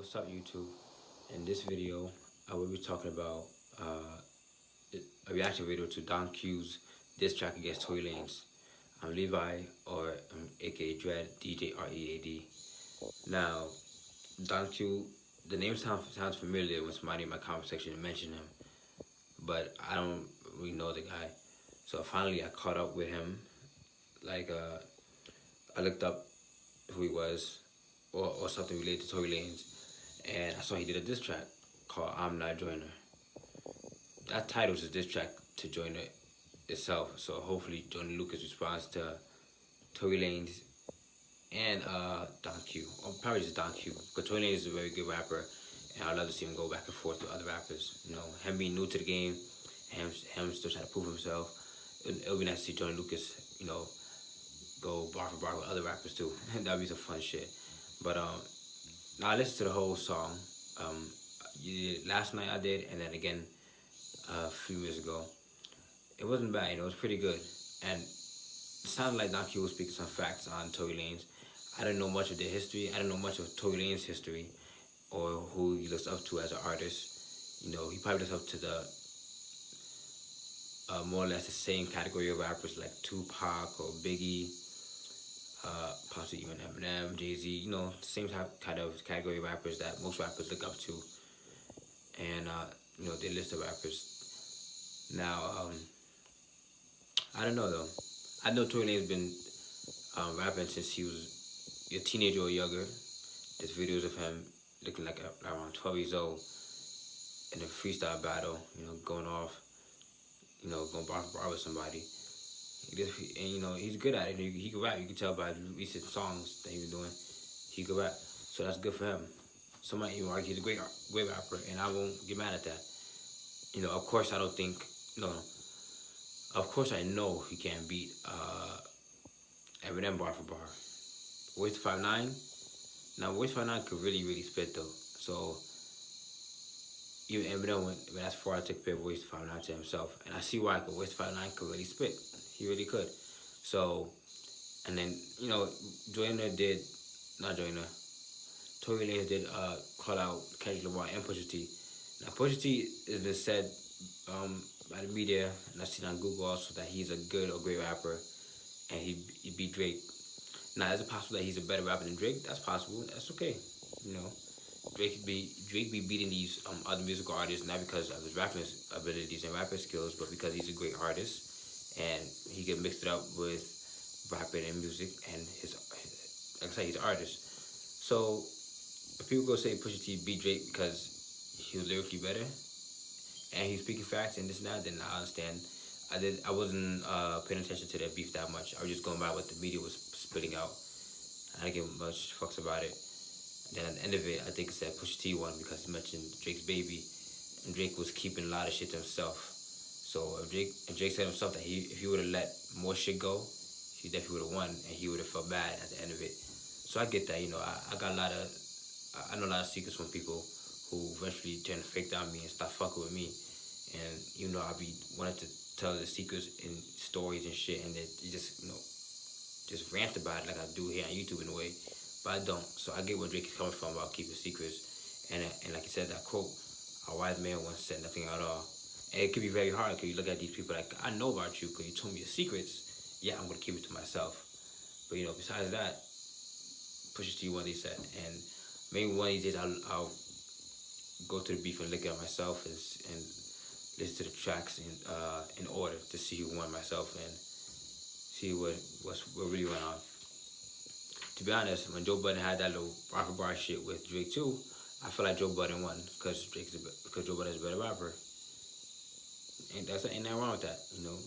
What's up, YouTube? In this video, I will be talking about uh, a reaction video to Don Q's diss track against Tory Lanez. I'm Levi, or aka Dread, DJ READ. Now, Don Q, the name sounds familiar when somebody in my comment section mentioned him, but I don't really know the guy. So finally, I caught up with him. Like, I looked up who he was, or something related to Tory Lanez, and I saw he did a diss track called "I'm Not Joyner." That title is a diss track to Joyner itself, so hopefully Joyner Lucas responds to Tory Lanez and Don Q, or probably just Don Q, because Tory Lanez is a very good rapper, and I'd love to see him go back and forth with other rappers. You know, him being new to the game, him still trying to prove himself. It'll be nice to see Joyner Lucas, go bar for bar with other rappers too. That'd be some fun shit. But now I listened to the whole song. Last night I did, and then again a few years ago. It wasn't bad, it was pretty good, and it sounded like Don Q was speaking some facts on Tory Lanez. I didn't know much of their history. I didn't know much of Tory Lanez's history, or who he looks up to as an artist. He probably looks up to the more or less the same category of rappers like Tupac or Biggie, possibly even Eminem, Jay-Z, the same kind of category of rappers that most rappers look up to. And, they list of rappers. Now, I don't know though. I know Tory Lanez has been rapping since he was a teenager or younger. There's videos of him looking like around 12 years old in a freestyle battle, going off, going bar for bar with somebody. And he's good at it. He can rap. You can tell by recent songs that he was doing. He can rap, so that's good for him. Somebody even argue he's a great rapper, and I won't get mad at that. Of course I don't think Of course I know he can't beat Eminem bar for bar. Royce 5'9". Now Royce 5'9" could really spit though. So even Eminem went as far as to compare Royce 5'9" to himself, and I see why. Because Royce 5'9" could really spit. He really could. So, and then Joyner did, not Joyner, Tory Lanez did call out Kendrick Lamar and Pusha T. Now Pusha T has been said by the media, and I've seen on Google also, that he's a good or great rapper, and he beat Drake. Now, is it possible that he's a better rapper than Drake? That's possible. That's okay. Drake be beating these other musical artists, not because of his rapping abilities and rapping skills, but because he's a great artist, and he can mix it up with rapping and music, and like I said, he's an artist. So if people go say Pusha T beat Drake because he was lyrically better and he's speaking facts and this and that, then I understand. I wasn't paying attention to their beef that much. I was just going by what the media was spitting out. I didn't give much fucks about it. Then at the end of it, I think it said Pusha T won because he mentioned Drake's baby, and Drake was keeping a lot of shit to himself. So if Drake said himself that if he would have let more shit go, he definitely would have won, and he would have felt bad at the end of it. So I get that. I know a lot of secrets from people who eventually turn fake on me and stop fucking with me. And I be wanting to tell the secrets and stories and shit, and they just just rant about it like I do here on YouTube in a way, but I don't. So I get where Drake is coming from about keeping secrets, and like he said, that quote, "A wise man once said nothing at all." And it could be very hard because you look at these people like, I know about you because you told me your secrets. Yeah, I'm gonna keep it to myself. But besides that, Pusha T won, he said, and maybe one of these days I'll go to the beef and look at it myself and listen to the tracks in order to see who won myself and see what really went on. To be honest, when Joe Budden had that little bar for bar shit with Drake too, I feel like Joe Budden won because Joe Budden is a better rapper. Ain't nothing wrong with that.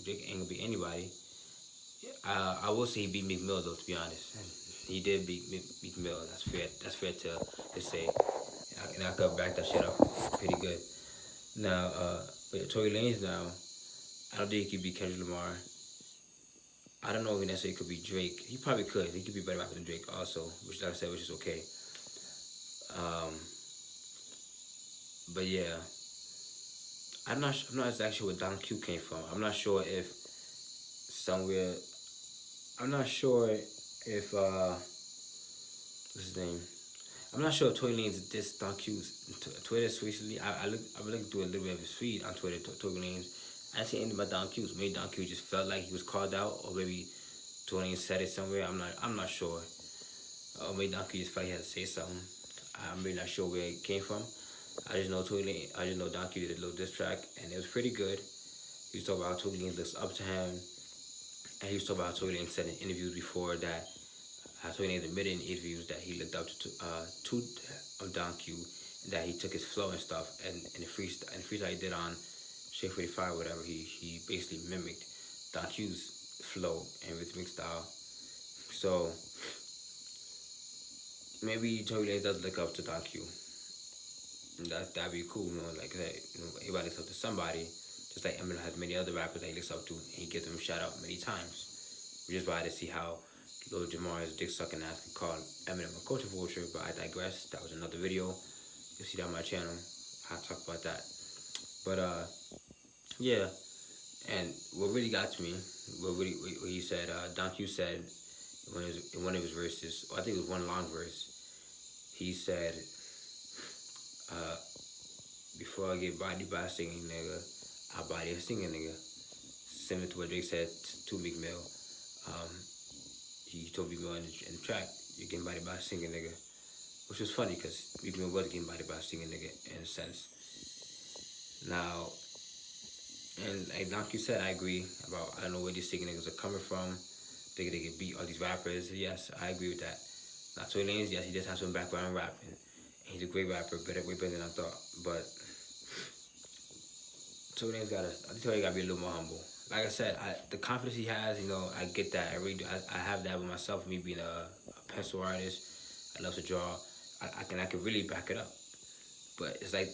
Drake ain't gonna beat anybody. I will say he beat Meek Mill though. To be honest, he did beat Meek Mill. That's fair. That's fair to say. And I could back that shit up pretty good. Now, but Tory Lanez now, I don't think he could beat Kendrick Lamar. I don't know if he necessarily could beat Drake. He probably could. He could be better rapper than Drake also, which, like I said, which is okay. But yeah, I'm not exactly sure where Don Q came from. I'm not sure if somewhere. I'm not sure if what's his name? I'm not sure if Tory Lanez dissed Don Q's Twitter recently. I looked through a little bit of his feed on Twitter. Tory Lanez. I didn't see anything about Don Q's. Maybe Don Q just felt like he was called out, or maybe Tory Lanez said it somewhere. I'm not sure. Or maybe Don Q just felt he had to say something. I'm really not sure where it came from. I just know I just know Don Q did a little diss track, and it was pretty good. He was talking about how Tory Lanez looks up to him, and he was talking about how Tory Lanez said in interviews before that Tory Lanez admitted in interviews that he looked up to Don Q, and that he took his flow and stuff, and the freestyle he did on Shake 45 or whatever, he basically mimicked Don Q's flow and rhythmic style. So maybe Tory Lanez does look up to Don Q. That'd be cool, like that. Everybody looks up to somebody, just like Eminem has many other rappers that he looks up to, and he gives them a shout out many times. We just wanted to see how Lil Jamar's dick sucking ass can call Eminem a culture vulture, but I digress. That was another video. You'll see that on my channel. I'll talk about that. But yeah. And what really got to me, what he said, Don Q said in one of his verses, or I think it was one long verse, he said, before I get bodied by a singing nigga, I body a singing nigga. Similar to what Drake said to Meek Mill. He told Meek Mill in the track, you're getting bodied by a singing nigga. Which was funny, because Meek Mill was getting bodied by a singing nigga, in a sense. Now, and like Don Q said, I agree about, I don't know where these singing niggas are coming from. They get beat all these rappers. Yes, I agree with that. Now, Tory Lanez, yes, he does have some background in rapping. He's a great rapper, way better than I thought. But Tory Lanez gotta be a little more humble. Like I said, the confidence he has, I get that. I really do. I have that with myself. Me being a pencil artist, I love to draw. I can really back it up. But it's like,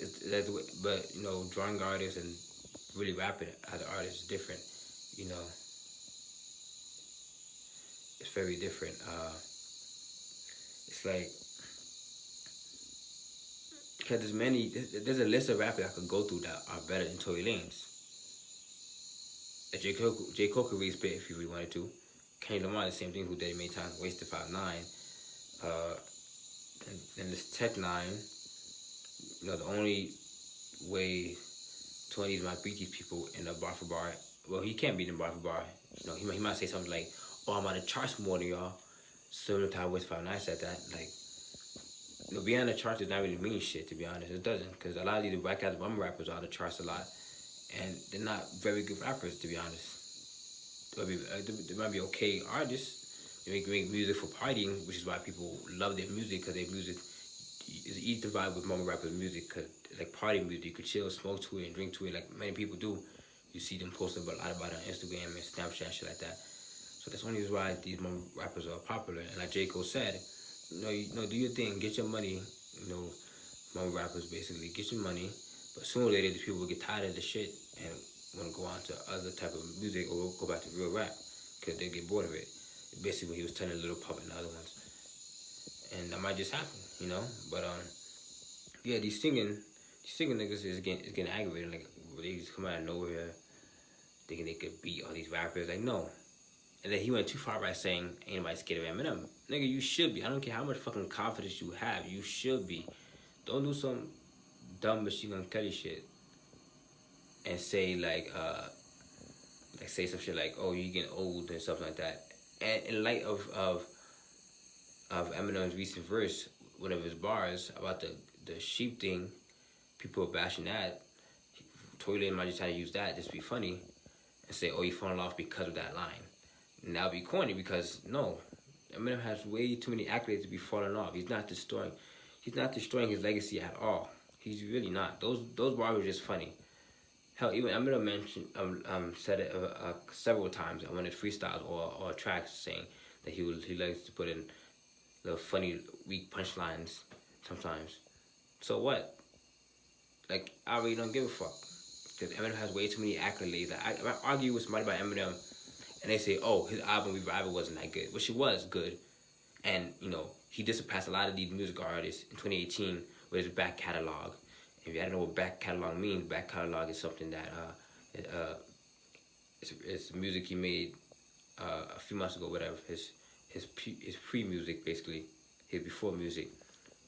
drawing artists and really rapping as an artist is different. It's very different. It's like, because there's a list of rappers I could go through that are better than Tory Lanez. J. Cole could really spit if he really wanted to. Kendrick Lamar, the same thing, who did it many times, wasted 5'9". And this Tech 9, the only way Tony's might beat these people in a bar for bar, well, he can't beat them bar for bar. He might say something like, oh, I'm on the charts more than y'all. Similar to how West 5'9" said that. Like, being on the charts does not really mean shit, to be honest. It doesn't, because a lot of these whack-ass bum rappers are on the charts a lot, and they're not very good rappers, to be honest. They might be okay artists. They make music for partying, which is why people love their music, because their music is easy to vibe with mumble rappers' music, because it's like party music. You could chill, smoke to it, and drink to it, like many people do. You see them posting a lot about it on Instagram and Snapchat, shit like that. So that's one reason why these mumble rappers are popular. And like J. Cole said, do your thing, get your money. Mumble rappers basically get your money, but sooner or later these people will get tired of the shit and want to go on to other type of music or go back to real rap because they get bored of it. Basically, what he was telling Little Pup and the other ones, and that might just happen, But yeah, these singing niggas is getting aggravating. Like, they just come out of nowhere, thinking they could beat all these rappers. Like, no. And then he went too far by saying, ain't nobody scared of Eminem. Nigga, you should be. I don't care how much fucking confidence you have. You should be. Don't do some dumb Machine Gun Kelly shit and say, say some shit like, oh, you getting old and stuff like that. And in light of Eminem's recent verse, one of his bars about the sheep thing, people are bashing that. Tory Lanez might just try to use that just to be funny and say, oh, you falling off because of that line. And that would be corny because, no, Eminem has way too many accolades to be falling off. He's not destroying his legacy at all. He's really not. Those bars were just funny. Hell, even Eminem mentioned, said it several times on one of his freestyles or tracks, saying that he likes to put in little funny, weak punchlines sometimes. So what? Like, I really don't give a fuck. Because Eminem has way too many accolades. I argue with somebody about Eminem, and they say, oh, his album Revival wasn't that good. Which it was good. And, he did surpass a lot of these music artists in 2018 with his back catalog. If you don't know what back catalog means, back catalog is something that it's music he made a few months ago, whatever. His pre-music, basically, his before music,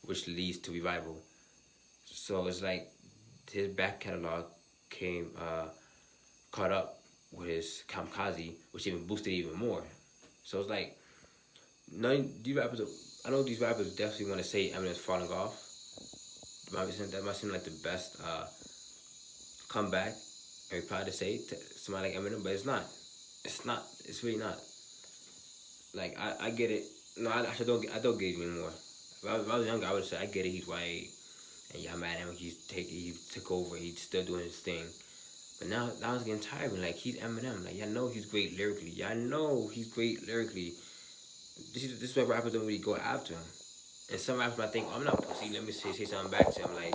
which leads to revival. So it's like his back catalog came caught up with his Kamikaze, which even boosted even more. So it's like none these rappers. I know these rappers definitely want to say Eminem's falling off. That might seem like the best comeback or reply to say to somebody like Eminem, but it's not. It's not. It's really not. Like I get it. No, I don't get it anymore. If I was younger, I would say I get it. He's white, and y'all mad at him. He took over. He's still doing his thing. But now it's getting tiring. Like he's Eminem. Like y'all know he's great lyrically. Y'all know he's great lyrically. This is why rappers don't really go after him. And some rappers might think, oh, I'm not pussy. Let me say something back to him, like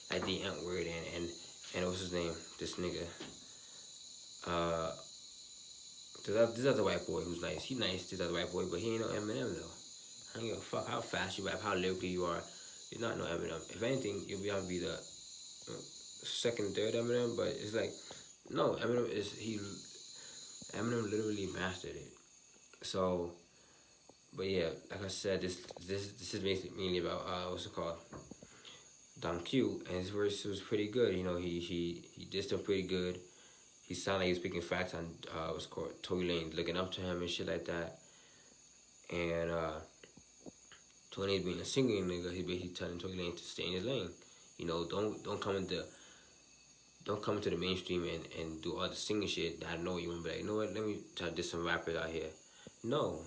the N word and what's his name? This nigga. Uh, this other white boy who's nice. He nice. This other white boy, but he ain't no Eminem though. I don't give a fuck how fast you rap, how lyrically you are. You're not no Eminem. If anything, you'll be able to be the second, third Eminem. But it's like, no, Eminem literally mastered it. So. But yeah, like I said, this is basically mainly about what's it called, Don Q, and his verse was pretty good. You know, he did stuff pretty good. He sounded like he was speaking facts on what's it called, Tory Lanez, looking up to him and shit like that. And Tory Lanez being a singing nigga, he basically telling Tory Lanez to stay in his lane. You know, don't come into the mainstream and do all the singing shit that I know you want to be like, you know what, let me try to diss some rappers out here. No.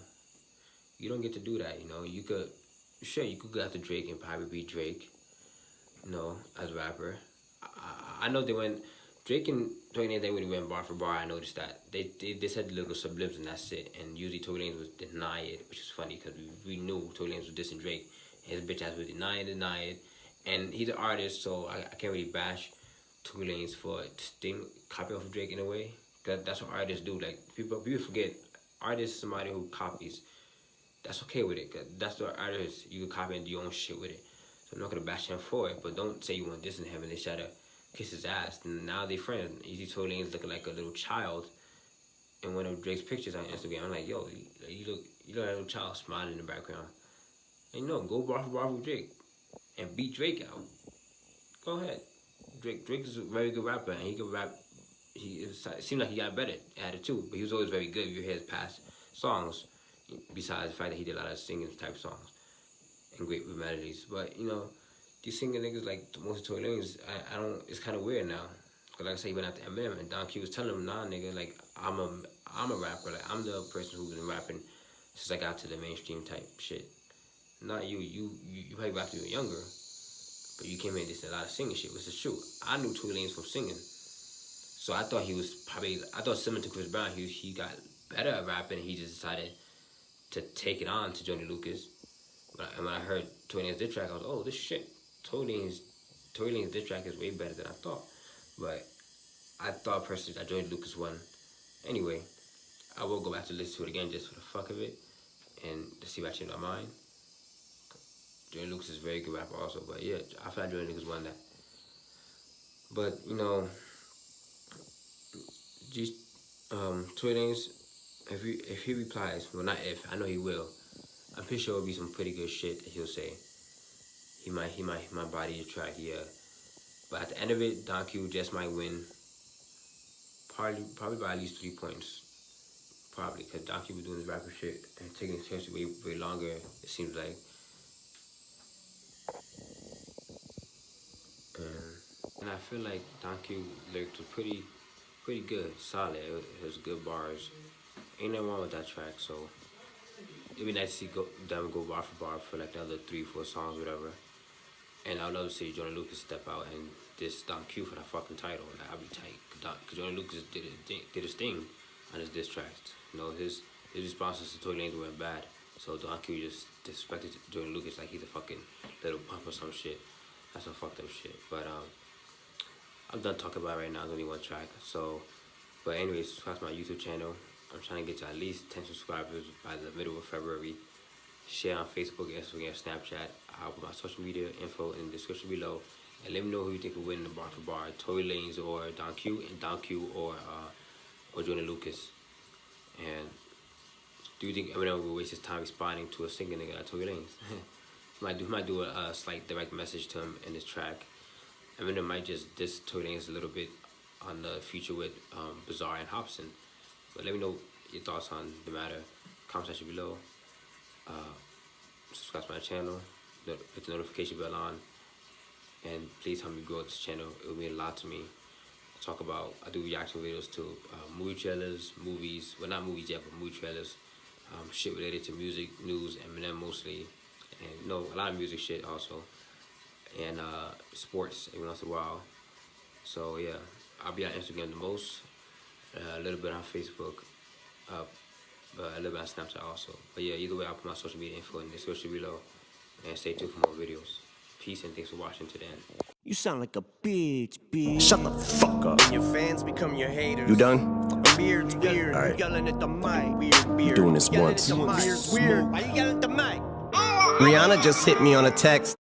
You don't get to do that, you know. You could go after Drake and probably be Drake, you know, as a rapper. I know they went, Drake and Tory Lanez, they really went bar for bar. I noticed that. They said little sublims and that's it. And usually Tory Lanez would deny it, which is funny because we knew Tory Lanez was dissing Drake. And his bitch ass would deny it. And he's an artist, so I can't really bash Tory Lanez for copying off of Drake in a way. That's what artists do. Like, people forget, artists is somebody who copies. That's okay with it, cause that's the artist. You can copy and do your own shit with it. So I'm not gonna bash him for it, but don't say you want this in him and they try to kiss his ass. And now they friends. Easy Tory Lanez looking like a little child in one of Drake's pictures on Instagram. I'm like, yo, you look like a little child smiling in the background. And you know, go bar for bar with Drake and beat Drake out. Go ahead. Drake is a very good rapper and he can rap. It seemed like he got better at it too, but he was always very good. If you hear his past songs. Besides the fact that he did a lot of singing type songs and great melodies, but you know, these singing niggas like most of Tory Lanez, I don't. It's kind of weird now, cause like I said, he went after Eminem and Don Q was telling him, nah, nigga, like I'm a rapper, like I'm the person who's been rapping since I got to the mainstream type shit. Not you. You probably rapped when you were younger, but you came in and did a lot of singing shit, which is true. I knew Tory Lanez from singing, so I thought similar to Chris Brown, he got better at rapping. And he just decided to take it on to Johnny Lucas. When I heard Tory Lanez's diss track, I was, oh, this shit. Tory Lanez's diss track is way better than I thought. But I thought personally that Johnny Lucas won. Anyway, I will go back to listen to it again just for the fuck of it and to see if I change my mind. Johnny Lucas is a very good rapper also, but yeah, I feel like Johnny Lucas won that. But, you know, Tory Lanez, if he replies, well, not if, I know he will. I'm pretty sure it'll be some pretty good shit that he'll say. He might body the track, yeah. But at the end of it, Don Q just might win. Probably by at least 3 points. Probably, because Don Q was doing this rapper shit and taking it seriously way longer, it seems like. And I feel like Don Q lyrics were pretty good, solid. It was good bars. Ain't nothing wrong with that track, so it'd be nice to see them go bar for bar for like the other 3-4 songs, whatever. And I would love to see Johnny Lucas step out and diss Don Q for that fucking title. Like, I'd be tight, cause Johnny Lucas did his thing on his diss tracks. You know, his responses to Tory Lanez went bad, so Don Q just disrespected Johnny Lucas like he's a fucking little pump or some shit. That's some fucked up shit. But I'm done talking about it right now. There's only one track. So, but anyways, subscribe to my YouTube channel. I'm trying to get to at least 10 subscribers by the middle of February. Share on Facebook, Instagram, Snapchat. I'll put my social media info in the description below. And let me know who you think will win the bar for bar. Tory Lanez or Don Q, and Don Q or Johnny Lucas. And do you think Eminem will waste his time responding to a singing nigga like Tory Lanez? might do a slight direct message to him in this track. Eminem might just diss Tory Lanez a little bit on the future with Bizarre and Hobson. But let me know your thoughts on the matter. Comment section below. Subscribe to my channel. Put the notification bell on. And please help me grow this channel. It will mean a lot to me. I do reaction videos to movie trailers, movies. Well, not movies yet, but movie trailers. Shit related to music, news, Eminem mostly. And a lot of music shit also. And sports every once in a while. So yeah, I'll be on Instagram the most. A little bit on Facebook. But a little bit on Snapchat also. But yeah, either way, I'll put my social media info in the description below. And stay tuned for more videos. Peace and thanks for watching to the end. You sound like a bitch. Shut the fuck up. When your fans become your haters. You done? Beard's weird. All right. Yelling at the mic. Weird beard. Doing this once. Beard's weird. Why you yelling at the mic? Rihanna just hit me on a text.